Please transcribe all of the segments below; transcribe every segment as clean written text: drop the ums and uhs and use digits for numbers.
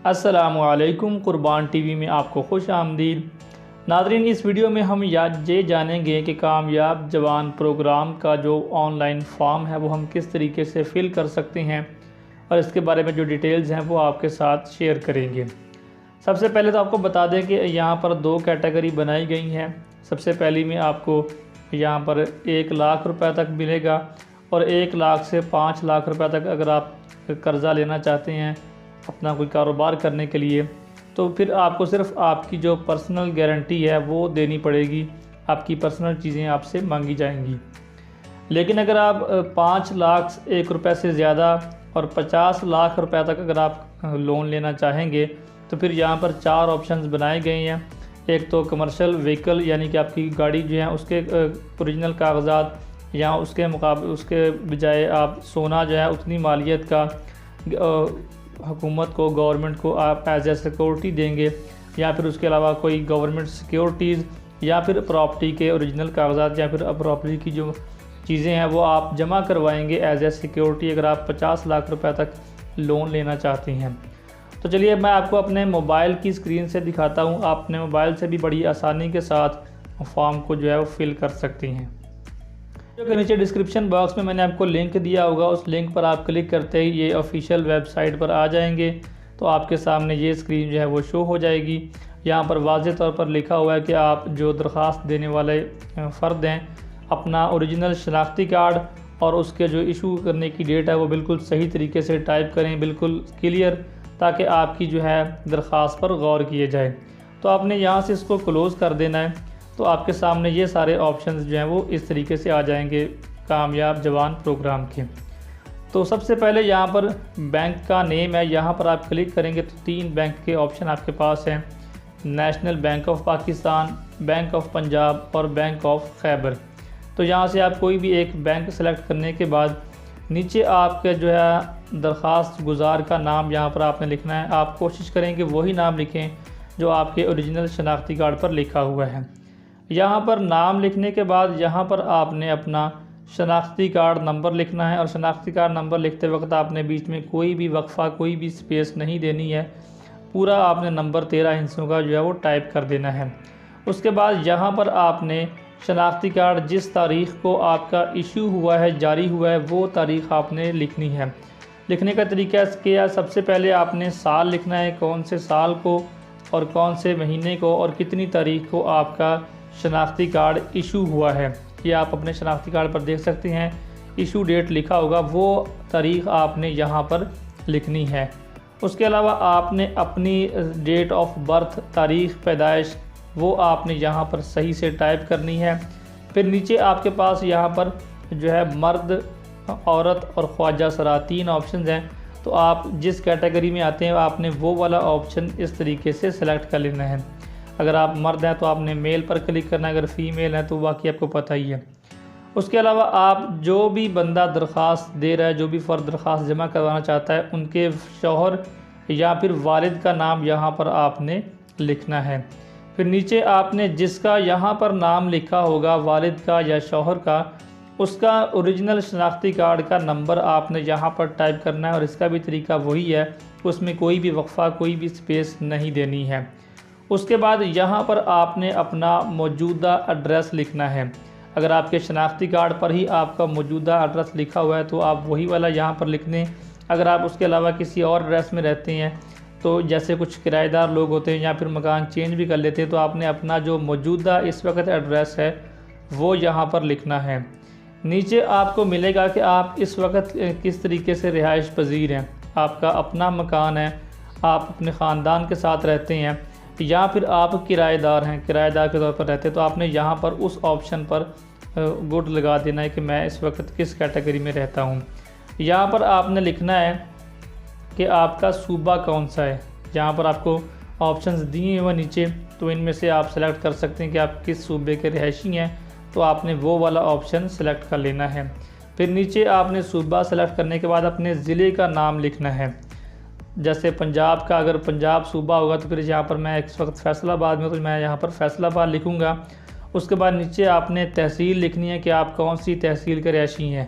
अस्सलामुअलैकुम कुर्बान टीवी में आपको खुश आमदीद। नाज़रीन, इस वीडियो में हम ये जानेंगे कि कामयाब जवान प्रोग्राम का जो ऑनलाइन फॉर्म है वो हम किस तरीके से फ़िल कर सकते हैं और इसके बारे में जो डिटेल्स हैं वो आपके साथ शेयर करेंगे। सबसे पहले तो आपको बता दें कि यहाँ पर दो कैटेगरी बनाई गई हैं। सबसे पहली में आपको यहाँ पर 1 लाख रुपए तक मिलेगा और 1 लाख से 5 लाख रुपए तक अगर आप कर्ज़ा लेना चाहते हैं अपना कोई कारोबार करने के लिए, तो फिर आपको सिर्फ आपकी जो पर्सनल गारंटी है वो देनी पड़ेगी, आपकी पर्सनल चीज़ें आपसे मांगी जाएंगी। लेकिन अगर आप 5 लाख 1 रुपये से ज़्यादा और 50 लाख रुपए तक अगर आप लोन लेना चाहेंगे तो फिर यहाँ पर 4 ऑप्शंस बनाए गए हैं। एक तो कमर्शियल व्हीकल, यानी कि आपकी गाड़ी जो है उसके ओरिजिनल कागजात या उसके बजाय आप सोना जो है उतनी मालियत का हुकूमत को, गवर्नमेंट को आप एज ए सिक्योरिटी देंगे, या फिर उसके अलावा कोई गवर्नमेंट सिक्योरिटीज़ या फिर प्रॉपर्टी के ओरिजिनल कागजात या फिर प्रॉपर्टी की जो चीज़ें हैं वो आप जमा करवाएंगे एज ए सिक्योरिटी अगर आप 50 लाख रुपए तक लोन लेना चाहते हैं। तो चलिए मैं आपको अपने मोबाइल की स्क्रीन से दिखाता हूँ। आप अपने मोबाइल से भी बड़ी आसानी के साथ फॉर्म को जो है वो फिल कर सकते हैं। जो कि नीचे डिस्क्रिप्शन बॉक्स में मैंने आपको लिंक दिया होगा, उस लिंक पर आप क्लिक करते ही ये ऑफिशियल वेबसाइट पर आ जाएंगे। तो आपके सामने ये स्क्रीन जो है वो शो हो जाएगी। यहाँ पर वाज़े तौर पर लिखा हुआ है कि आप जो दरख्वास्त देने वाले फ़र्द हैं अपना ओरिजिनल शनाख्ती कार्ड और उसके जो इशू करने की डेट है वो बिल्कुल सही तरीके से टाइप करें, बिल्कुल क्लियर, ताकि आपकी जो है दरख्वास्त पर गौर किए जाए। तो आपने यहाँ से इसको क्लोज़ कर देना है। तो आपके सामने ये सारे ऑप्शंस जो हैं वो इस तरीके से आ जाएंगे कामयाब जवान प्रोग्राम के। तो सबसे पहले यहाँ पर बैंक का नेम है, यहाँ पर आप क्लिक करेंगे तो 3 बैंक के ऑप्शन आपके पास हैं, national bank of Pakistan, bank of Punjab और बैंक ऑफ खैबर। तो यहाँ से आप कोई भी एक बैंक सेलेक्ट करने के बाद नीचे आपके जो है दरख्वास्त गुजार का नाम यहाँ पर आपने लिखना है। आप कोशिश करें कि वही नाम लिखें जो आपके ओरिजिनल शनाख्ती कार्ड पर लिखा हुआ है। यहाँ पर नाम लिखने के बाद यहाँ पर आपने अपना शनाख्ती कार्ड नंबर लिखना है और शनाख्ती कार्ड नंबर लिखते वक्त आपने बीच में कोई भी वक्फ़ा, कोई भी स्पेस नहीं देनी है। पूरा आपने नंबर 13 हिस्सों का जो है वो टाइप कर देना है। उसके बाद यहाँ पर आपने शनाख्ती कार्ड जिस तारीख़ को आपका इशू हुआ है, जारी हुआ है, वो तारीख़ आपने लिखनी है। लिखने का तरीका क्या, सबसे पहले आपने साल लिखना है, कौन से साल को और कौन से महीने को और कितनी तारीख़ को आपका शनाख्ती कार्ड इशू हुआ है। ये आप अपने शनाख्ती कार्ड पर देख सकते हैं, इशू डेट लिखा होगा, वो तारीख़ आपने यहाँ पर लिखनी है। उसके अलावा आपने अपनी डेट ऑफ बर्थ, तारीख़ पैदाइश, वो आपने यहाँ पर सही से टाइप करनी है। फिर नीचे आपके पास यहाँ पर जो है मर्द, औरत और ख्वाजा सरा 3 ऑप्शन हैं। तो आप जिस कैटेगरी में आते हैं आपने वो वाला ऑप्शन इस तरीके से सेलेक्ट कर लेना है। अगर आप मर्द हैं तो आपने मेल पर क्लिक करना है, अगर फ़ीमेल है तो बाकी आपको पता ही है। उसके अलावा आप जो भी बंदा दरख्वास्त दे रहा है, जो भी फ़र्द दरख्वास्त जमा करवाना चाहता है, उनके शौहर या फिर वालिद का नाम यहाँ पर आपने लिखना है। फिर नीचे आपने जिसका यहाँ पर नाम लिखा होगा, वालिद का या शौहर का, उसका ओरिजिनल शनाख्ती कार्ड का नंबर आपने यहाँ पर टाइप करना है और इसका भी तरीका वही है, उसमें कोई भी वक्फ़ा, कोई भी स्पेस नहीं देनी है। उसके बाद यहाँ पर आपने अपना मौजूदा एड्रेस लिखना है। अगर आपके शनाख्ती कार्ड पर ही आपका मौजूदा एड्रेस लिखा हुआ है तो आप वही वाला यहाँ पर लिख दें। अगर आप उसके अलावा किसी और एड्रेस में रहते हैं, तो जैसे कुछ किराएदार लोग होते हैं या फिर मकान चेंज भी कर लेते हैं, तो आपने अपना जो मौजूदा इस वक्त एड्रेस है वो यहाँ पर लिखना है। नीचे आपको मिलेगा कि आप इस वक्त किस तरीके से रिहाइश पजीर हैं, आपका अपना मकान है, आप अपने ख़ानदान के साथ रहते हैं या फिर आप किराएदार हैं, किराएदार के तौर पर रहते हैं। तो आपने यहाँ पर उस ऑप्शन पर गुड लगा देना है कि मैं इस वक्त किस कैटेगरी में रहता हूँ। यहाँ पर आपने लिखना है कि आपका सूबा कौन सा है। यहाँ पर आपको ऑप्शंस दिए हुए नीचे, तो इनमें से आप सेलेक्ट कर सकते हैं कि आप किस सूबे के रिहायशी हैं, तो आपने वो वाला ऑप्शन सेलेक्ट कर लेना है। फिर नीचे आपने सूबा सेलेक्ट करने के बाद अपने ज़िले का नाम लिखना है। जैसे पंजाब का, अगर पंजाब सूबा होगा तो फिर यहाँ पर मैं इस वक्त फैसलाबाद में, तो मैं यहाँ पर फैसलाबाद लिखूँगा। उसके बाद नीचे आपने तहसील लिखनी है कि आप कौन सी तहसील के रहायशी हैं।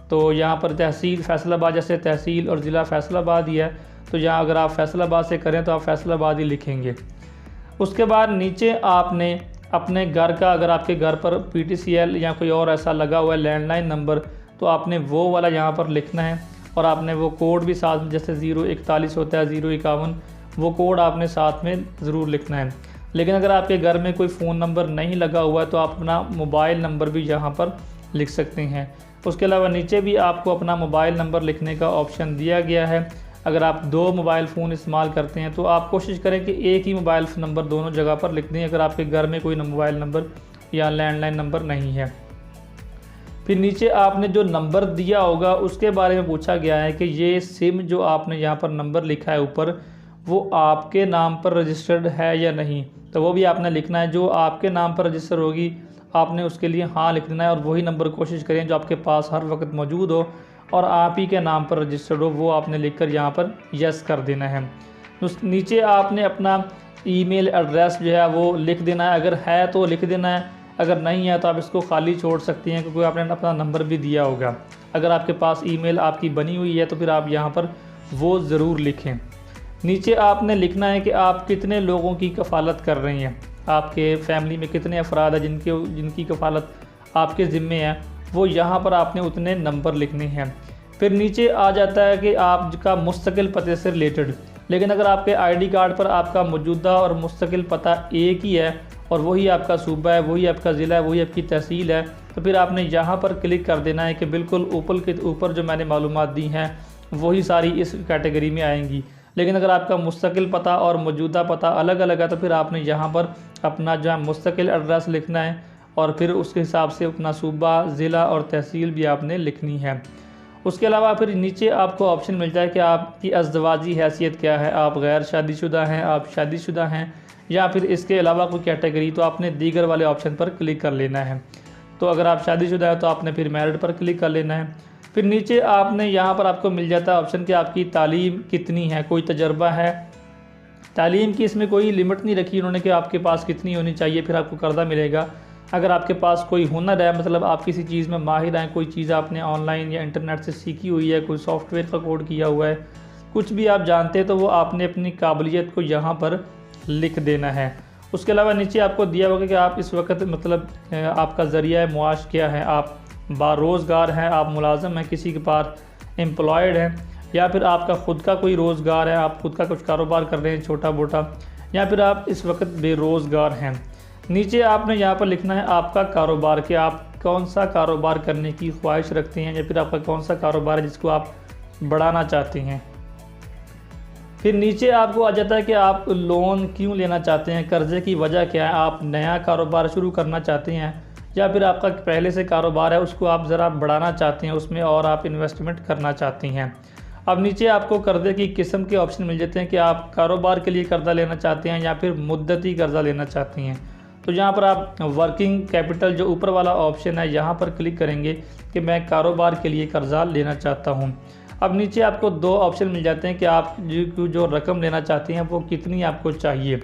तो यहाँ पर तहसील फैसलाबाद, जैसे तहसील और ज़िला फैसलाबाद ही है, तो यहाँ अगर आप फैसलाबाद से करें तो आप फैसलाबाद ही लिखेंगे। उसके बाद नीचे आपने अपने घर का, अगर आपके घर पर PTCL या कोई और ऐसा लगा हुआ है लैंडलाइन नंबर, तो आपने वो वाला यहाँ पर लिखना है और आपने वो कोड भी साथ में, जैसे 041 होता है 051, वो कोड आपने साथ में ज़रूर लिखना है। लेकिन अगर आपके घर में कोई फ़ोन नंबर नहीं लगा हुआ है तो आप अपना मोबाइल नंबर भी यहाँ पर लिख सकते हैं। उसके अलावा नीचे भी आपको अपना मोबाइल नंबर लिखने का ऑप्शन दिया गया है। अगर आप 2 मोबाइल फ़ोन इस्तेमाल करते हैं तो आप कोशिश करें कि एक ही मोबाइल नंबर दोनों जगह पर लिख दें, अगर आपके घर में कोई मोबाइल नंबर या लैंडलाइन नंबर नहीं है। फिर नीचे आपने जो नंबर दिया होगा उसके बारे में पूछा गया है कि ये सिम जो आपने यहाँ पर नंबर लिखा है ऊपर, वो आपके नाम पर रजिस्टर्ड है या नहीं, तो वो भी आपने लिखना है। जो आपके नाम पर रजिस्टर होगी आपने उसके लिए हाँ लिख देना है, और वही नंबर कोशिश करें जो आपके पास हर वक्त मौजूद हो और आप ही के नाम पर रजिस्टर्ड हो, वो आपने लिखकर यहाँ पर यस कर देना है। उस नीचे आपने अपना ईमेल एड्रेस जो है वो लिख देना है, अगर है तो लिख देना है, अगर नहीं है तो आप इसको खाली छोड़ सकती हैं क्योंकि आपने अपना नंबर भी दिया होगा। अगर आपके पास ईमेल आपकी बनी हुई है तो फिर आप यहाँ पर वो ज़रूर लिखें। नीचे आपने लिखना है कि आप कितने लोगों की कफ़ालत कर रही हैं, आपके फैमिली में कितने अफराद हैं जिनकी कफ़ालत आपके ज़िम्मे है, वो यहाँ पर आपने उतने नंबर लिखने हैं। फिर नीचे आ जाता है कि आपका मुस्तकिल पते से रिलेटेड, लेकिन अगर आपके ID कार्ड पर आपका मौजूदा और मुस्तकिल पता एक ही है और वही आपका सूबा है, वही आपका ज़िला है, वही आपकी तहसील है, तो फिर आपने यहाँ पर क्लिक कर देना है कि बिल्कुल ऊपर जो मैंने मालूमात दी हैं वही सारी इस कैटेगरी में आएंगी। लेकिन अगर आपका मुस्तकिल पता और मौजूदा पता अलग अलग है तो फिर आपने यहाँ पर अपना जो है मुस्तकिल एड्रेस लिखना है और फिर उसके हिसाब से अपना सूबा, ज़िला और तहसील भी आपने लिखनी है। उसके अलावा फिर नीचे आपको ऑप्शन मिल जाए कि आपकी अज़दवाजी हैसियत क्या है, आप गैर शादीशुदा हैं, आप शादीशुदा हैं, या फिर इसके अलावा कोई कैटेगरी, तो आपने दीगर वाले ऑप्शन पर क्लिक कर लेना है। तो अगर आप शादीशुदा है तो आपने फिर मैरिड पर क्लिक कर लेना है। फिर नीचे आपने यहाँ पर आपको मिल जाता है ऑप्शन कि आपकी तालीम कितनी है, कोई तजर्बा है। तालीम की इसमें कोई लिमिट नहीं रखी उन्होंने कि आपके पास कितनी होनी चाहिए फिर आपको कर्जा मिलेगा। अगर आपके पास कोई हुनर है, मतलब आप किसी चीज़ में माहिर हैं, कोई चीज़ आपने ऑनलाइन या इंटरनेट से सीखी हुई है, कोई सॉफ्टवेयर का कोड किया हुआ है, कुछ भी आप जानते हैं, तो वो आपने अपनी काबिलियत को यहाँ पर लिख देना है। उसके अलावा नीचे आपको दिया होगा कि आप इस वक्त मतलब आपका ज़रिया मुआश क्या है, आप बारोज़गार हैं, आप मुलाज़म हैं, किसी के पास एम्प्लॉयड हैं, या फिर आपका ख़ुद का कोई रोज़गार है, आप खुद का कुछ कारोबार कर रहे हैं छोटा मोटा, या फिर आप इस वक्त बेरोज़गार हैं। नीचे आपने यहाँ पर लिखना है आपका कारोबार, कि आप कौन सा कारोबार करने की ख्वाहिश रखते हैं या फिर आपका कौन सा कारोबार है जिसको आप बढ़ाना चाहते हैं। फिर नीचे आपको आ जाता है कि आप लोन क्यों लेना चाहते हैं, कर्ज़े की वजह क्या है, आप नया कारोबार शुरू करना चाहते हैं या फिर आपका पहले से कारोबार है उसको आप ज़रा बढ़ाना चाहते हैं उसमें और आप इन्वेस्टमेंट करना चाहती हैं। अब नीचे आपको कर्ज़े की किस्म के ऑप्शन मिल जाते हैं कि आप कारोबार के लिए कर्ज़ा लेना चाहते हैं या फिर मुद्दती कर्ज़ा लेना चाहती हैं। तो यहाँ पर आप वर्किंग कैपिटल जो ऊपर वाला ऑप्शन है यहाँ पर क्लिक करेंगे कि मैं कारोबार के लिए कर्ज़ा लेना चाहता हूँ। अब नीचे आपको 2 ऑप्शन मिल जाते हैं कि आप जो रकम लेना चाहती हैं वो कितनी आपको चाहिए।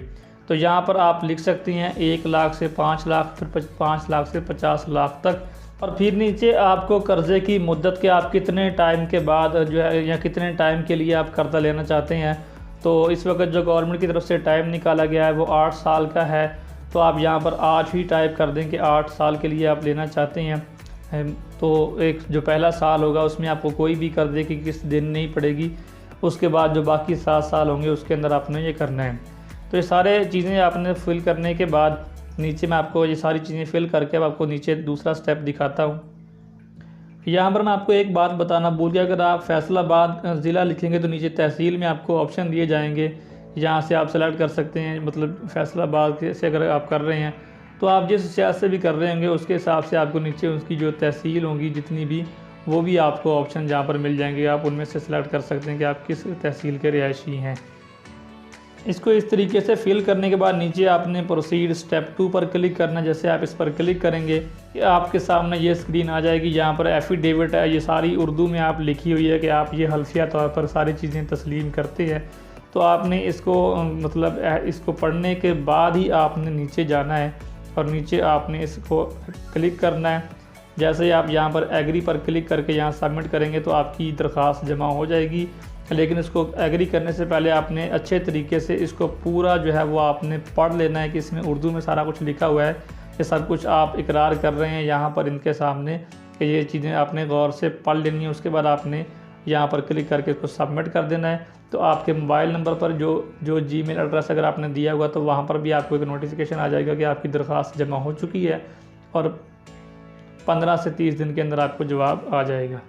तो यहाँ पर आप लिख सकती हैं 1 लाख से 5 लाख, फिर 5 लाख से 50 लाख तक। और फिर नीचे आपको कर्ज़े की मुद्दत के आप कितने टाइम के बाद जो है या कितने टाइम के लिए आप कर्ज़ा लेना चाहते हैं। तो इस वक्त जो गवर्नमेंट की तरफ से टाइम निकाला गया है वो 8 साल का है, तो आप यहाँ पर 8 ही टाइप कर दें कि 8 साल के लिए आप लेना चाहते हैं। तो एक जो पहला साल होगा उसमें आपको कोई भी कर्ज़े की किस्त देनी नहीं पड़ेगी, उसके बाद जो बाकी 7 साल होंगे उसके अंदर आपने ये करना है। तो ये सारे चीज़ें आपने फिल करने के बाद नीचे मैं आपको ये सारी चीज़ें फिल करके अब आपको नीचे दूसरा स्टेप दिखाता हूँ। यहाँ पर मैं आपको एक बात बताना भूल गया, अगर आप फैसलाबाद ज़िला लिखेंगे तो नीचे तहसील में आपको ऑप्शन दिए जाएंगे, यहाँ से आप सेलेक्ट कर सकते हैं। मतलब फैसलाबाद से अगर आप कर रहे हैं तो आप जिस शहर से भी कर रहे होंगे उसके हिसाब से आपको नीचे उसकी जो तहसील होंगी जितनी भी, वो भी आपको ऑप्शन जहाँ पर मिल जाएंगे, आप उनमें से सिलेक्ट कर सकते हैं कि आप किस तहसील के रिहायशी हैं। इसको इस तरीके से फिल करने के बाद नीचे आपने प्रोसीड स्टेप 2 पर क्लिक करना। जैसे आप इस पर क्लिक करेंगे कि आपके सामने ये स्क्रीन आ जाएगी, यहाँ पर एफिडेविट है, ये सारी उर्दू में आप लिखी हुई है कि आप ये हल्फिया तौर पर सारी चीज़ें तस्लीम करते हैं। तो आपने इसको मतलब इसको पढ़ने के बाद ही आपने नीचे जाना है और नीचे आपने इसको क्लिक करना है। जैसे ही आप यहाँ पर एग्री पर क्लिक करके यहाँ सबमिट करेंगे तो आपकी दरख्वास्त जमा हो जाएगी लेकिन इसको एग्री करने से पहले आपने अच्छे तरीके से इसको पूरा जो है वो आपने पढ़ लेना है कि इसमें उर्दू में सारा कुछ लिखा हुआ है। ये सब कुछ आप इकरार कर रहे हैं यहाँ पर इनके सामने कि ये चीज़ें आपने गौर से पढ़ लेनी है। उसके बाद आपने यहाँ पर क्लिक करके इसको सबमिट कर देना है। तो आपके मोबाइल नंबर पर जो जीमेल एड्रेस अगर आपने दिया हुआ तो वहाँ पर भी आपको एक नोटिफिकेशन आ जाएगा कि आपकी दरख्वास्त जमा हो चुकी है और 15 से 30 दिन के अंदर आपको जवाब आ जाएगा।